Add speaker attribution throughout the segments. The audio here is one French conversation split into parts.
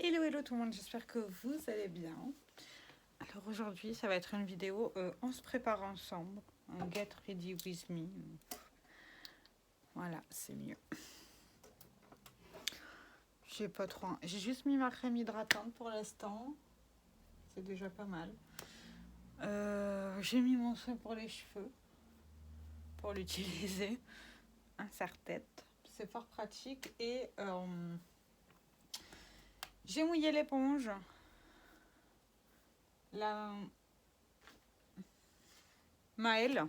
Speaker 1: Hello hello tout le monde, j'espère que vous allez bien. Alors aujourd'hui ça va être une vidéo on se prépare ensemble, un get ready with me. Voilà, c'est mieux. J'ai pas trop, j'ai juste mis ma crème hydratante pour l'instant, c'est déjà pas mal. J'ai mis mon soin pour les cheveux, pour l'utiliser, un serre-tête, c'est fort pratique et j'ai mouillé l'éponge. La Maëlle,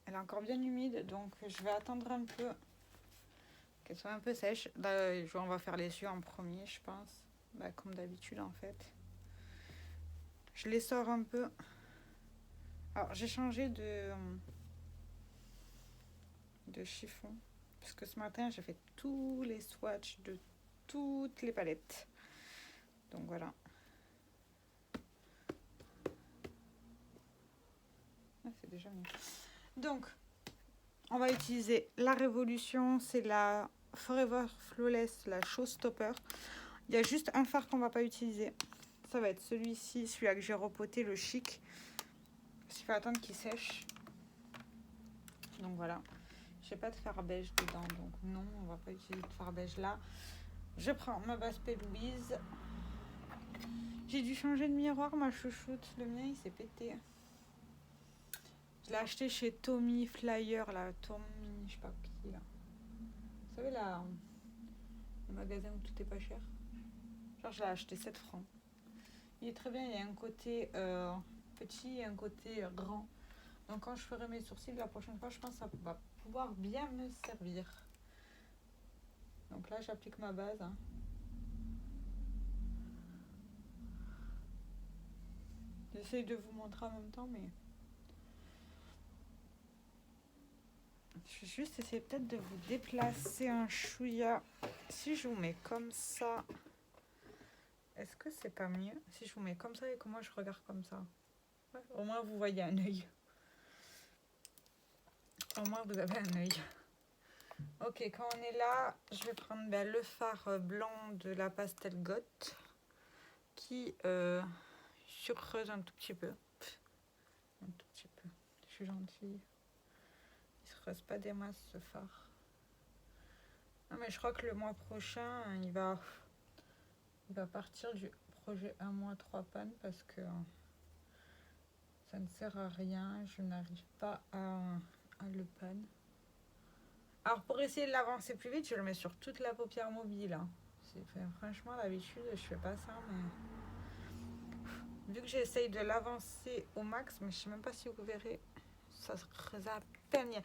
Speaker 1: elle est encore bien humide, donc je vais attendre un peu qu'elle soit un peu sèche. Là, on va faire les yeux en premier, je pense. Bah, comme d'habitude, en fait. Je les sors un peu. Alors, j'ai changé de chiffon. Parce que ce matin, j'ai fait tous les swatchs de toutes les palettes. Donc, voilà. Ah, c'est déjà mieux. Donc, on va utiliser la Révolution. C'est la Forever Flawless, la Showstopper. Il y a juste un fard qu'on va pas utiliser. Ça va être celui-ci, celui-là que j'ai repoté, le Chic. Il faut attendre qu'il sèche. Donc voilà. J'ai pas de fard beige dedans, donc non, on va pas utiliser de fard beige là. Je prends ma base P. Louise. J'ai dû changer de miroir, ma chouchoute. Le mien, il s'est pété. Je l'ai acheté chez Tommy Flyer, là. Tommy, je sais pas qui, là. Vous savez, là, le magasin où tout est pas cher. Genre, je l'ai acheté 7 francs. Il est très bien, il y a un côté petit et un côté grand. Donc quand je ferai mes sourcils la prochaine fois, je pense que ça va pouvoir bien me servir. Donc là, j'applique ma base. Hein. J'essaye de vous montrer en même temps, mais... Je vais juste essayer peut-être de vous déplacer un chouïa. Si je vous mets comme ça, est-ce que c'est pas mieux? Si je vous mets comme ça et que moi je regarde comme ça. Ouais, au moins vous voyez un œil. Au moins vous avez un œil. Ok, quand on est là, je vais prendre le fard blanc de la Pastel Goth qui surcreuse un tout petit peu. Un tout petit peu. Je suis gentille. Il se creuse pas des masses ce fard. Non mais je crois que le mois prochain, il va partir du projet 1 mois 3 pannes parce que ça ne sert à rien. Je n'arrive pas à le panne. Alors pour essayer de l'avancer plus vite, je le mets sur toute la paupière mobile. Hein. Franchement, d'habitude, je fais pas ça, mais vu que j'essaye de l'avancer au max, mais je sais même pas si vous verrez, ça se creuse à peine. Il y a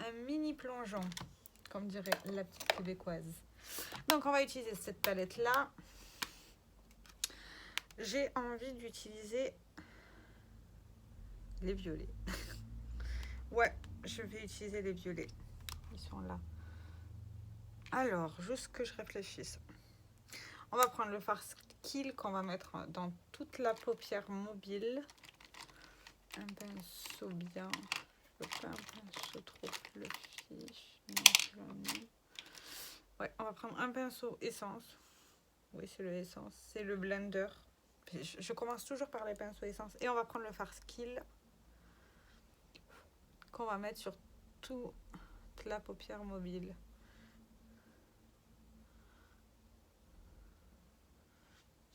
Speaker 1: un mini plongeon, comme dirait la petite québécoise. Donc on va utiliser cette palette là. J'ai envie d'utiliser les violets. Ouais, je vais utiliser les violets. Ils sont là. Alors, juste que je réfléchisse. On va prendre le fard Kill qu'on va mettre dans toute la paupière mobile. Un pinceau bien. Je veux pas un pinceau trop fluffy. Ouais, on va prendre un pinceau essence. Oui, c'est le essence. C'est le blender. Je commence toujours par les pinceaux essence. Et on va prendre le fard Kill qu'on va mettre sur toute la paupière mobile.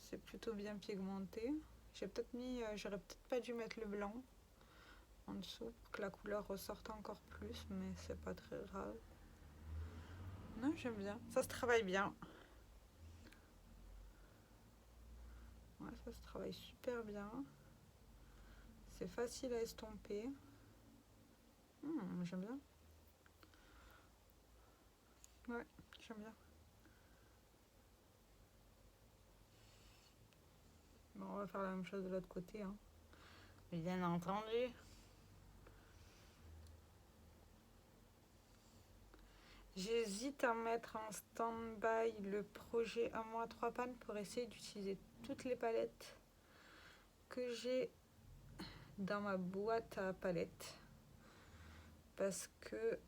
Speaker 1: C'est plutôt bien pigmenté. J'aurais peut-être pas dû mettre le blanc en dessous pour que la couleur ressorte encore plus, mais c'est pas très grave. Non, j'aime bien. Ça se travaille bien. Ouais, ça se travaille super bien. C'est facile à estomper. J'aime bien. Ouais, j'aime bien. Bon, on va faire la même chose de l'autre côté. Hein. Bien entendu. J'hésite à mettre en stand-by le projet 1 mois 3 pannes pour essayer d'utiliser toutes les palettes que j'ai dans ma boîte à palettes. Parce que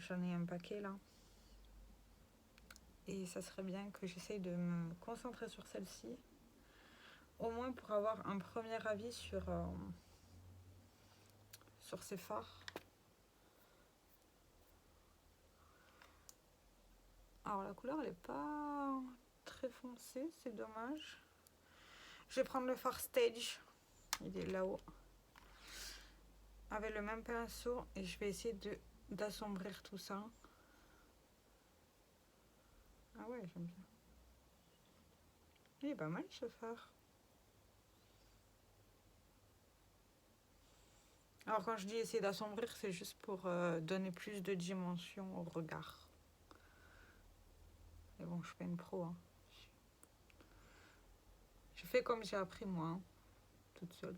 Speaker 1: j'en ai un paquet là. Et ça serait bien que j'essaye de me concentrer sur celle-ci. Au moins pour avoir un premier avis sur ces fards. Alors la couleur elle est pas très foncée, c'est dommage. Je vais prendre le fard Stage, il est là-haut, avec le même pinceau et je vais essayer d'assombrir tout ça. Ah ouais, j'aime bien. Il est pas mal ce fard. Alors quand je dis essayer d'assombrir, c'est juste pour donner plus de dimension au regard. Mais bon, je suis pas une pro. Hein. Je fais comme j'ai appris moi, hein, toute seule.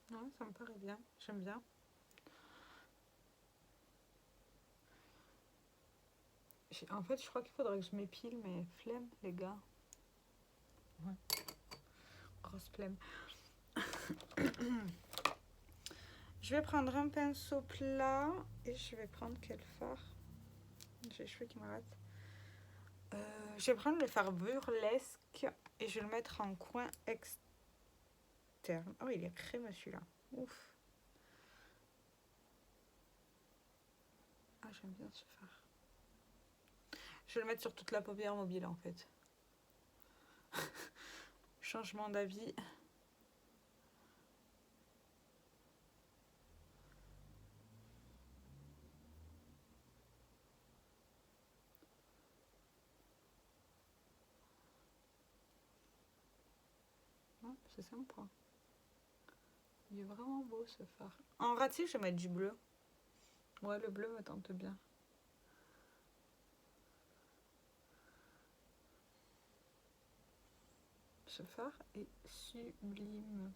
Speaker 1: Ouais, ça me paraît bien, j'aime bien. En fait, je crois qu'il faudrait que je m'épile, mais flemme, les gars. Ouais. Grosse flemme. Je vais prendre un pinceau plat et je vais prendre quel fard? J'ai les cheveux qui m'arrêtent. Je vais prendre le fard burlesque et je vais le mettre en coin externe. Oh, il est crémeux celui-là. Ouf. Ah, j'aime bien ce fard. Je vais le mettre sur toute la paupière mobile en fait. Changement d'avis. Ouais, c'est sympa. Il est vraiment beau ce fard. En raté, je vais mettre du bleu. Ouais, le bleu me tente bien. Ce fard est sublime.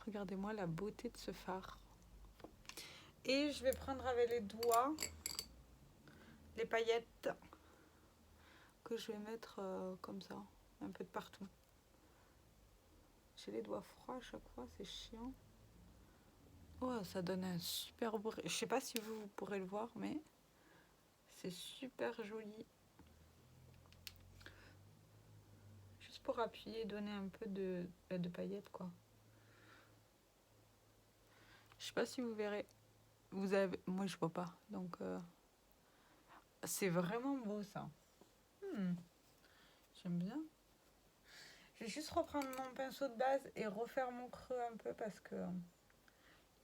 Speaker 1: Regardez-moi la beauté de ce fard. Et je vais prendre avec les doigts les paillettes que je vais mettre comme ça, un peu de partout. J'ai les doigts froids à chaque fois, c'est chiant. Oh, ça donne un super beau... Je sais pas si vous pourrez le voir, mais c'est super joli. Juste pour appuyer, donner un peu de paillettes, quoi. Je sais pas si vous verrez. Vous avez... Moi, je vois pas, donc... C'est vraiment beau, ça. J'aime bien. Je vais juste reprendre mon pinceau de base et refaire mon creux un peu parce que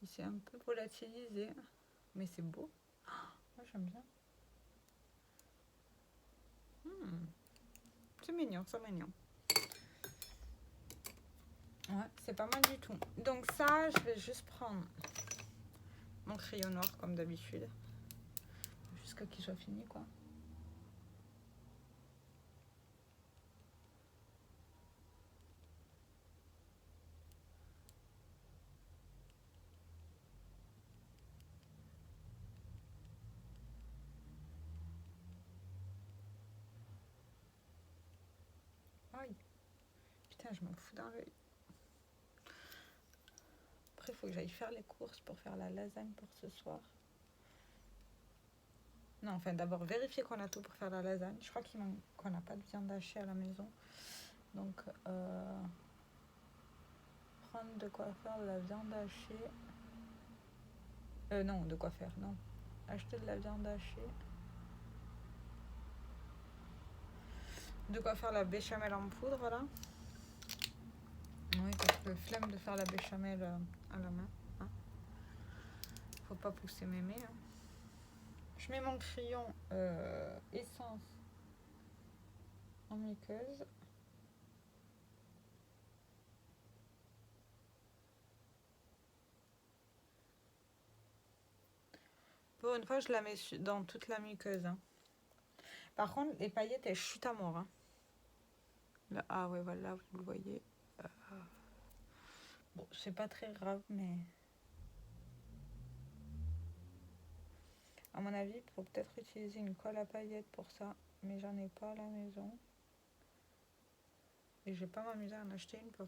Speaker 1: il s'est un peu volatilisé. Mais c'est beau. Moi, j'aime bien. C'est mignon, c'est mignon. Ouais, c'est pas mal du tout. Donc ça, je vais juste prendre mon crayon noir comme d'habitude. Jusqu'à qu'il soit fini, quoi. Aïe. Putain, je m'en fous dans l'œil. Après, il faut que j'aille faire les courses pour faire la lasagne pour ce soir. Non, enfin, d'abord, vérifier qu'on a tout pour faire la lasagne. Je crois qu'on n'a pas de viande hachée à la maison. Donc, prendre de quoi faire de la viande hachée. Non, de quoi faire, non. Acheter de la viande hachée. De quoi faire la béchamel en poudre, voilà. Oui, parce que flemme de faire la béchamel à la main. Hein. Faut pas pousser mémé. Hein. Je mets mon crayon essence en muqueuse. Pour une fois, je la mets dans toute la muqueuse. Hein. Par contre, les paillettes, elles chutent à mort. Hein. Là, ah ouais, voilà, vous le voyez. Bon, c'est pas très grave, mais... À mon avis, il faut peut-être utiliser une colle à paillettes pour ça, mais j'en ai pas à la maison. Et je vais pas m'amuser à en acheter une pour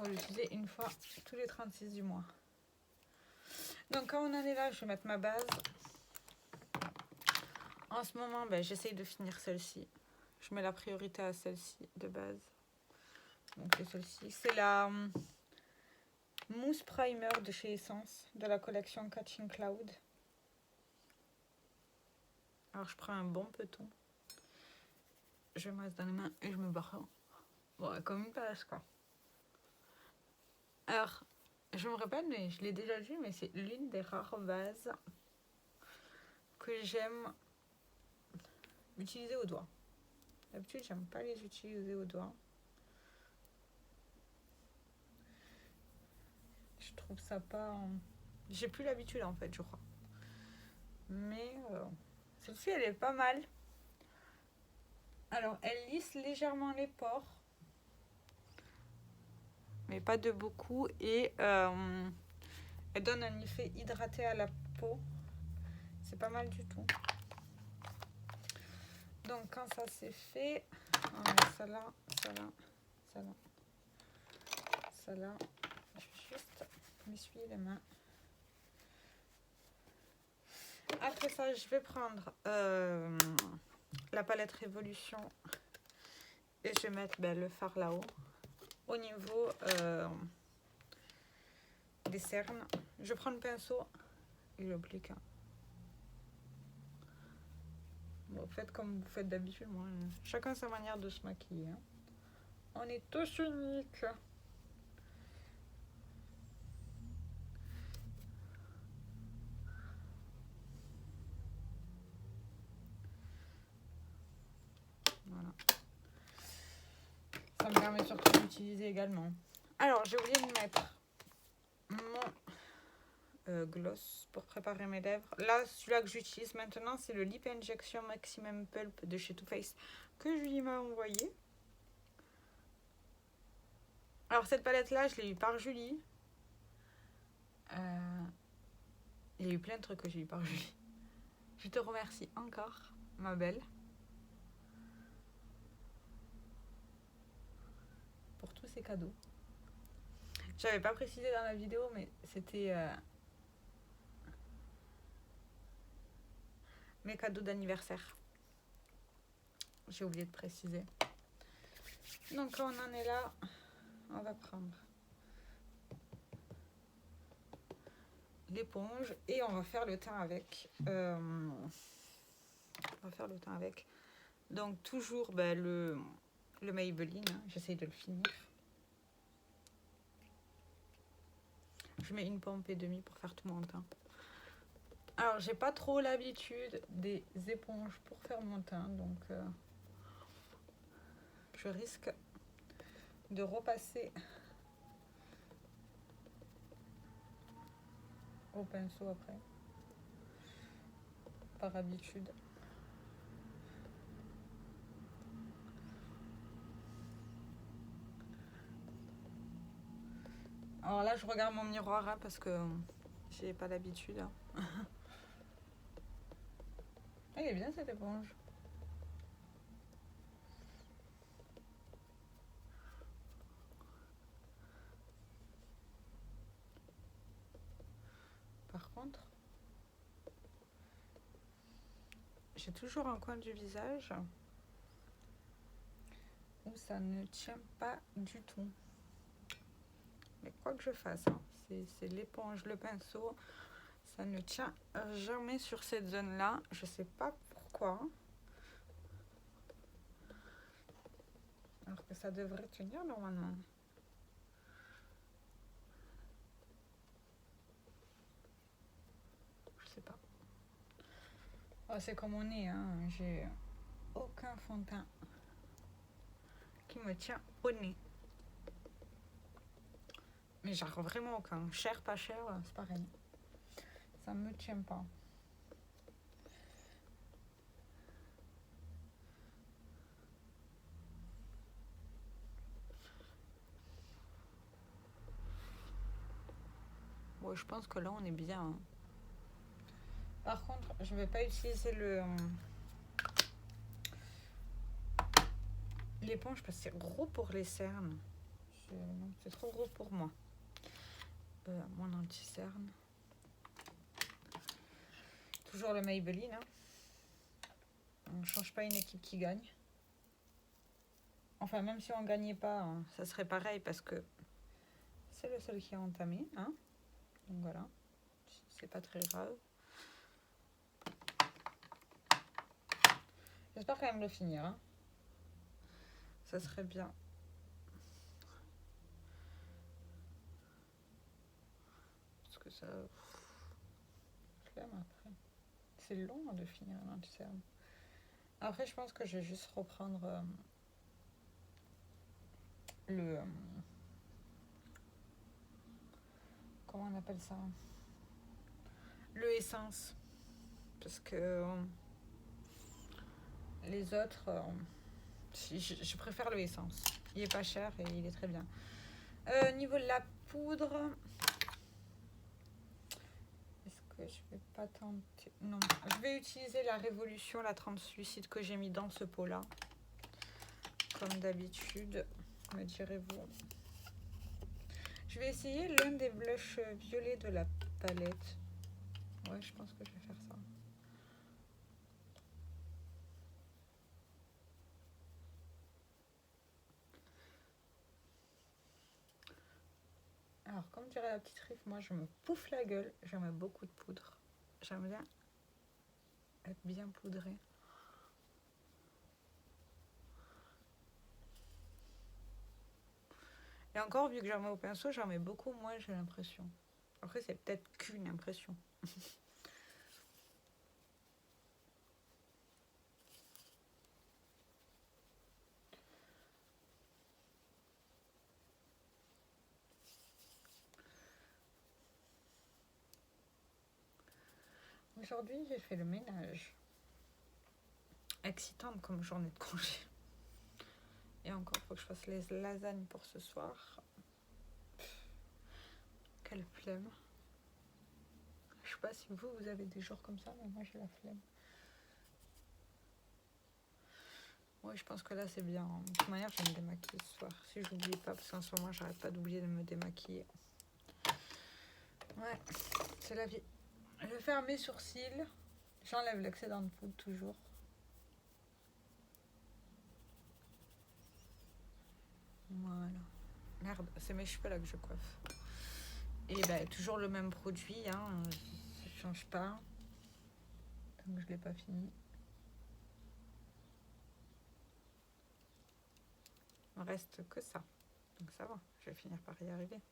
Speaker 1: l'utiliser une fois tous les 36 du mois. Donc quand on en est là, je vais mettre ma base. En ce moment, j'essaye de finir celle-ci. Je mets la priorité à celle-ci de base. Donc c'est celle-ci. C'est la mousse primer de chez Essence, de la collection Catching Cloud. Alors je prends un bon peton. Je me masse dans les mains et je me barre. Bon, comme une page quoi. Alors, je me rappelle, mais je l'ai déjà dit, mais c'est l'une des rares bases que j'aime utiliser au doigt. D'habitude, j'aime pas les utiliser au doigt. Je trouve ça pas... J'ai plus l'habitude en fait, je crois. Mais celle-ci, elle est pas mal. Alors, elle lisse légèrement les pores. Mais pas de beaucoup. Et elle donne un effet hydraté à la peau. C'est pas mal du tout. Donc, quand ça c'est fait, on met ça là, ça là, ça là, ça là. Je vais juste m'essuyer les mains. Après ça, je vais prendre la palette Révolution et je vais mettre le fard là-haut. Au niveau des cernes, je prends le pinceau et j'applique. Bon, faites comme vous faites d'habitude. Moi, chacun sa manière de se maquiller. Hein. On est tous uniques. Voilà. Ça me permet surtout d'utiliser également. Alors, j'ai oublié de mettre mon gloss pour préparer mes lèvres. Là, celui-là que j'utilise maintenant, c'est le Lip Injection Maximum Pulp de chez Too Faced que Julie m'a envoyé. Alors, cette palette-là, je l'ai eue par Julie. Il y a eu plein de trucs que j'ai eu par Julie. Je te remercie encore, ma belle, pour tous ces cadeaux. J'avais pas précisé dans la vidéo, mais c'était mes cadeaux d'anniversaire. J'ai oublié de préciser. Donc quand on en est là, on va prendre l'éponge et on va faire le teint avec. Donc toujours le Maybelline, hein, j'essaye de le finir. Je mets une pompe et demie pour faire tout mon teint. Alors j'ai pas trop l'habitude des éponges pour faire mon teint, donc je risque de repasser au pinceau après, par habitude. Alors là, je regarde mon miroir hein, parce que j'ai pas l'habitude. Hein. Elle est bien cette éponge. Par contre, j'ai toujours un coin du visage où ça ne tient pas du tout. Mais quoi que je fasse, hein, c'est l'éponge, le pinceau, ça ne tient jamais sur cette zone-là. Je sais pas pourquoi. Alors que ça devrait tenir normalement. Je sais pas. Oh, c'est comme on est, hein. J'ai aucun fond de teint qui me tient au nez. Mais genre vraiment aucun. Cher, pas cher, c'est pareil. Ça me tient pas. Bon, je pense que là on est bien. Hein. Par contre, je vais pas utiliser l'éponge parce que c'est gros pour les cernes. Non, c'est trop gros pour moi. Mon anti-cerne. Toujours le Maybelline. Hein. On ne change pas une équipe qui gagne. Enfin, même si on ne gagnait pas, hein, ça serait pareil parce que c'est le seul qui a entamé. Hein. Donc voilà, c'est pas très grave. J'espère quand même le finir. Hein. Ça serait bien. Parce que ça... Flemme après. C'est long de finir un anti-cerne. Après, je pense que je vais juste reprendre le... comment on appelle ça? Le essence. Parce que les autres... je préfère le essence. Il est pas cher et il est très bien. Niveau de la poudre... Est-ce que je vais pas tenter... Non. Je vais utiliser la Révolution, la 30 Suicide que j'ai mis dans ce pot-là. Comme d'habitude, me direz-vous. Je vais essayer l'un des blushs violets de la palette. Ouais, je pense que je vais faire ça. Alors, comme dirait la petite Riff, moi je me pouffe la gueule. J'aime beaucoup de poudre. J'aime bien être bien poudrée. Et encore, vu que j'en mets au pinceau, j'en mets beaucoup moins, j'ai l'impression. Après, c'est peut-être qu'une impression. Aujourd'hui, j'ai fait le ménage. Excitante comme journée de congé. Et encore, il faut que je fasse les lasagnes pour ce soir. Quelle flemme. Je sais pas si vous avez des jours comme ça, mais moi j'ai la flemme. Ouais, je pense que là c'est bien. De toute manière, je vais me démaquiller ce soir. Si je n'oublie pas, parce qu'en ce moment, j'arrête pas d'oublier de me démaquiller. Ouais, c'est la vie. Je vais faire mes sourcils. J'enlève l'excédent de poudre toujours. Voilà. Merde, c'est mes cheveux là que je coiffe. Et bah, toujours le même produit, hein. Ça change pas. Tant que je l'ai pas fini. Il me reste que ça. Donc ça va, je vais finir par y arriver.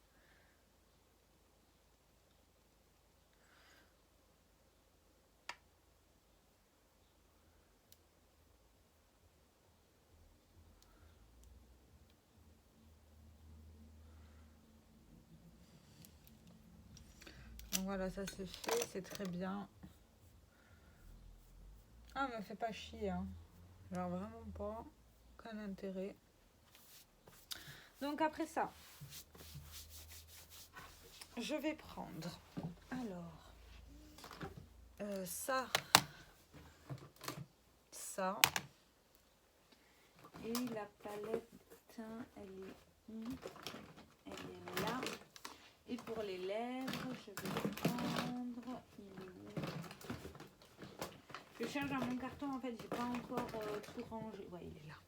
Speaker 1: Donc voilà, ça c'est fait, c'est très bien. Ah, me fais pas chier, hein. Genre vraiment pas. Aucun intérêt. Donc après ça, je vais prendre, alors, ça, et la palette, elle est où? Elle est là. Et pour les lèvres, je vais prendre, il est où? Je cherche dans mon carton, en fait, j'ai pas encore tout rangé. Ouais, il est là.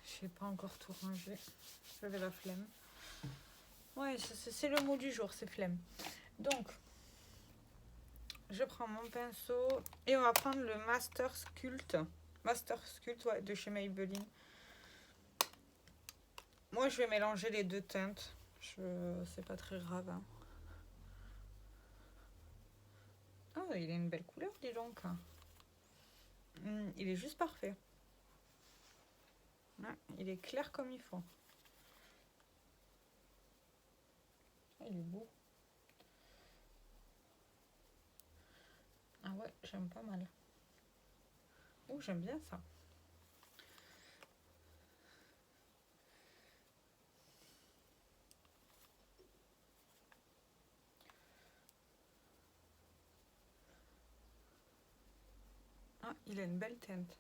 Speaker 1: J'ai pas encore tout rangé. J'avais la flemme. Ouais, c'est le mot du jour, c'est flemme. Donc, je prends mon pinceau et on va prendre le Master Sculpt. Master Sculpt, ouais, de chez Maybelline. Moi, je vais mélanger les deux teintes. C'est pas très grave. Hein. Oh, il a une belle couleur, dis donc. Il est juste parfait. Ouais, il est clair comme il faut. Il est beau. Ah ouais, j'aime pas mal. Oh, j'aime bien ça. Il a une belle teinte.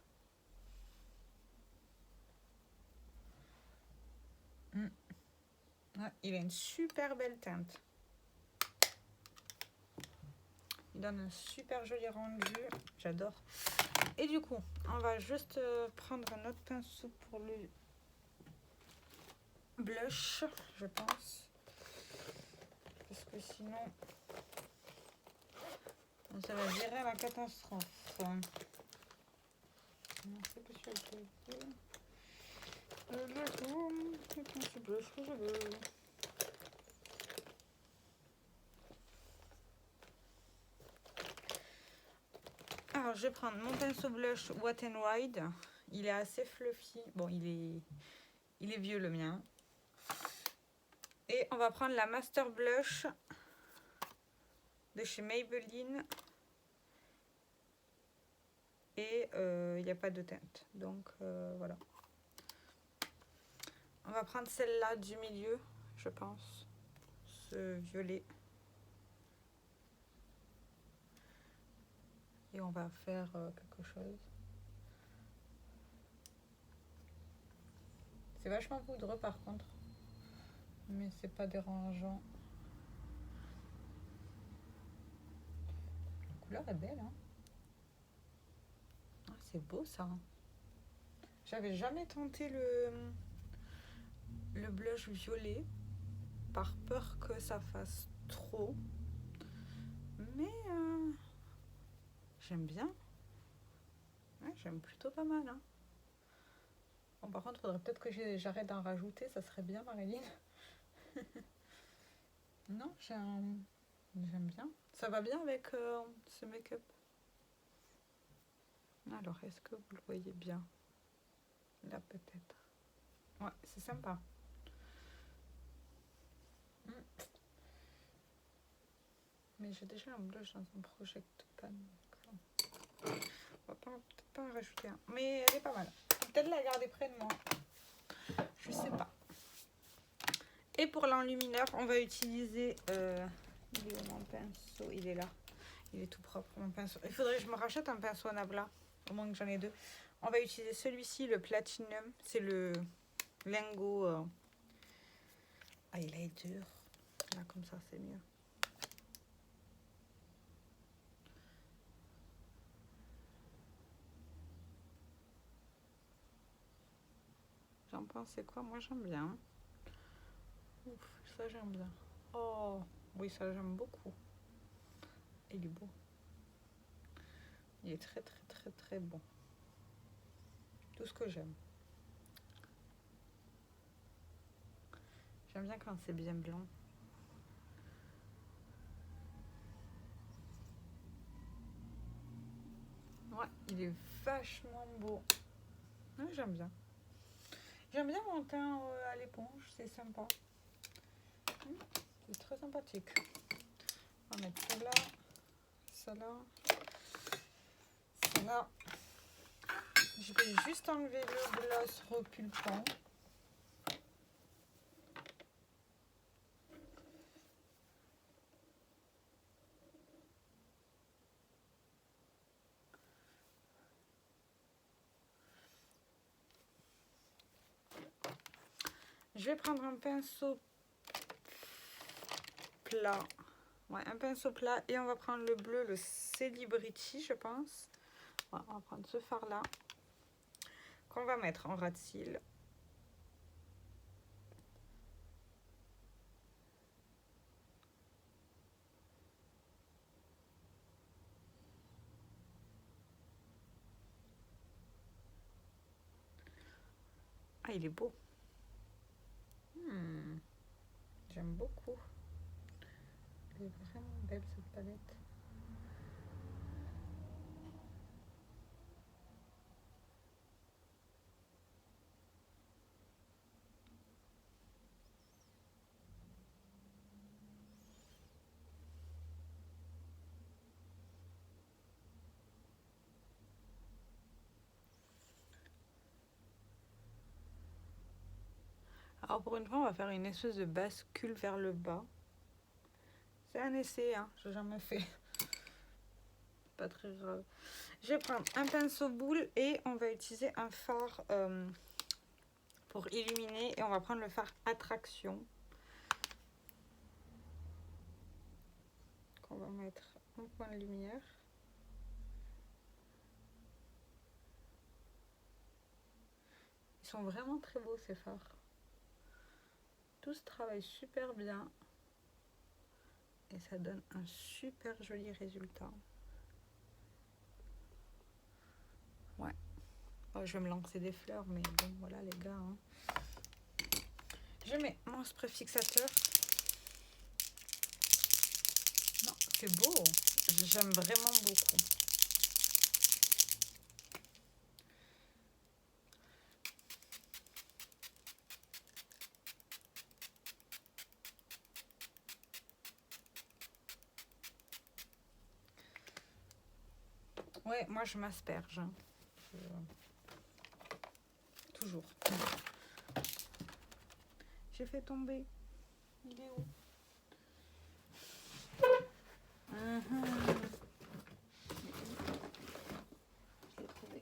Speaker 1: Ouais, il a une super belle teinte. Il donne un super joli rendu. J'adore. Et du coup, on va juste prendre un autre pinceau pour le blush, je pense. Parce que sinon, ça va virer à la catastrophe. Non, c'est pas sûr que je blush que je veux. Alors, je vais prendre mon pinceau blush Wet n Wild. Il est assez fluffy. Bon, il est vieux le mien. Et on va prendre la Master Blush de chez Maybelline. Et il n'y a pas de teinte. Donc, voilà. On va prendre celle-là du milieu, je pense. Ce violet. Et on va faire quelque chose. C'est vachement poudreux par contre. Mais c'est pas dérangeant. La couleur est belle, hein. Ah, c'est beau ça. J'avais jamais tenté le blush violet. Par peur que ça fasse trop. Mais j'aime bien. Ouais, j'aime plutôt pas mal, hein. Bon, par contre, il faudrait peut-être que j'arrête d'en rajouter. Ça serait bien, Marilyn. Non, j'aime bien. Ça va bien avec ce make-up. Alors, est-ce que vous le voyez bien? Là, peut-être. Ouais, c'est sympa. Mais j'ai déjà un blush dans un Project Pan. On va peut-être pas en rajouter un. Mais elle est pas mal. Peut-être la garder près de moi. Je sais pas. Et pour l'enlumineur, on va utiliser... il est où mon pinceau? Il est là. Il est tout propre, mon pinceau. Il faudrait que je me rachète un pinceau Nabla. Au moins que j'en ai deux. On va utiliser celui-ci, le Platinum. C'est le lingot highlighter. Là, comme ça, c'est mieux. J'en pensais quoi? Moi, j'aime bien. Ouf, ça, j'aime bien. Oh, oui, ça, j'aime beaucoup. Il est beau. Il est très, très, très, très bon. Tout ce que j'aime. J'aime bien quand c'est bien blanc. Ouais, il est vachement beau. Ouais, j'aime bien. J'aime bien mon teint à l'éponge, c'est sympa. C'est très sympathique. On va mettre celle-là, celle-là, celle-là. Je vais juste enlever le gloss repulpant. Je vais prendre un pinceau plat. Ouais, un pinceau plat et on va prendre le bleu, le Celebrity, je pense. Ouais, on va prendre ce fard-là qu'on va mettre en ras de cils. Ah, il est beau. J'aime beaucoup. Elle est vraiment belle cette palette. Alors pour une fois, on va faire une espèce de bascule vers le bas. C'est un essai, hein, j'ai jamais fait. pas très grave. Je vais prendre un pinceau boule et on va utiliser un fard pour illuminer. Et on va prendre le fard Attraction. Qu'on va mettre en point de lumière. Ils sont vraiment très beaux ces fards. Tous travaillent super bien. Et ça donne un super joli résultat. Ouais. Oh, je vais me lancer des fleurs, mais bon, voilà les gars. Hein. Je mets mon spray fixateur. Non, c'est beau. J'aime vraiment beaucoup. Ouais, moi je m'asperge. Hein. Toujours. J'ai fait tomber. Il est où? Je l'ai trouvé.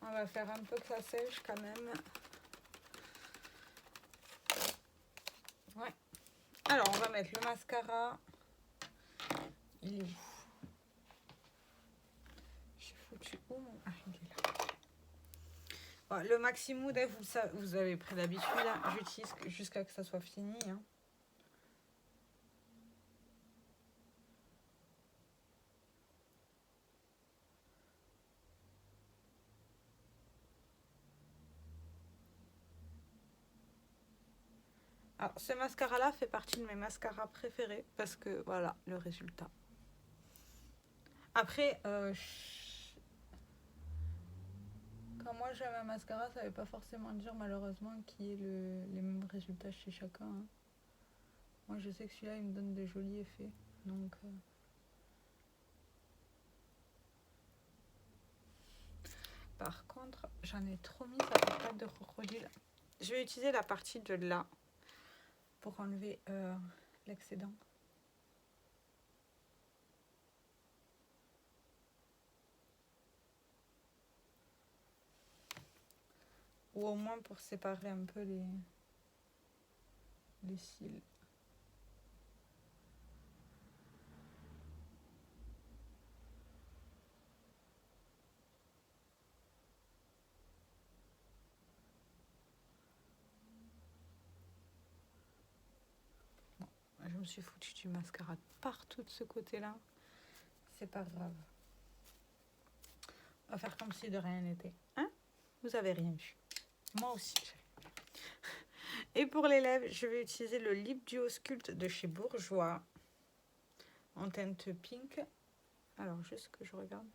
Speaker 1: On va faire un peu que ça sèche quand même. Ouais. Alors, on va mettre le mascara. Il est où? J'ai foutu où mon... Ah, il est là. Ouais, le Maxi Mood, vous avez pris l'habitude. Hein. J'utilise jusqu'à que ça soit fini. Hein. Alors, ce mascara-là fait partie de mes mascaras préférés parce que voilà le résultat. Après, quand moi j'aime un mascara, ça ne veut pas forcément dire malheureusement qu'il y ait les mêmes résultats chez chacun. Hein. Moi, je sais que celui-là, il me donne des jolis effets. Donc, par contre, j'en ai trop mis, ça fait pas de crocodile. Je vais utiliser la partie de là pour enlever l'excédent. Ou au moins pour séparer un peu les cils. Bon, je me suis foutu du mascara partout de ce côté-là. C'est pas grave. On va faire comme si de rien n'était. Hein? Vous avez rien vu. Moi aussi. Et pour les lèvres, je vais utiliser le Lip Duo Sculpt de chez Bourjois. En teinte pink. Alors, juste que je regarde.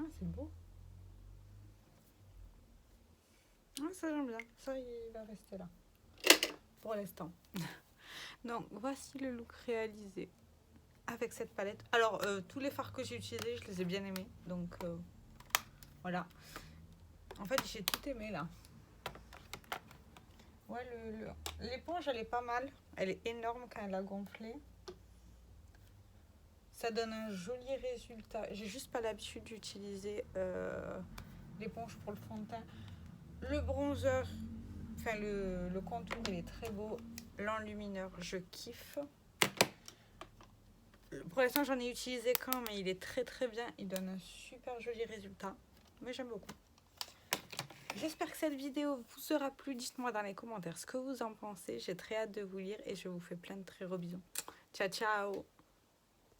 Speaker 1: Ah, c'est beau. Ah, ça j'aime bien. Ça, il va rester là. Pour l'instant. Donc, voici le look réalisé avec cette palette. Alors, tous les fards que j'ai utilisés, je les ai bien aimés. Donc, voilà. En fait, j'ai tout aimé là. Ouais, l'éponge, elle est pas mal. Elle est énorme quand elle a gonflé. Ça donne un joli résultat. J'ai juste pas l'habitude d'utiliser l'éponge pour le fond de teint. Le bronzer, enfin le contour, il est très beau. L'enlumineur, je kiffe. Pour l'instant, j'en ai utilisé qu'un, mais il est très très bien. Il donne un super joli résultat. Mais j'aime beaucoup. J'espère que cette vidéo vous aura plu. Dites-moi dans les commentaires ce que vous en pensez. J'ai très hâte de vous lire et je vous fais plein de très gros bisous. Ciao, ciao!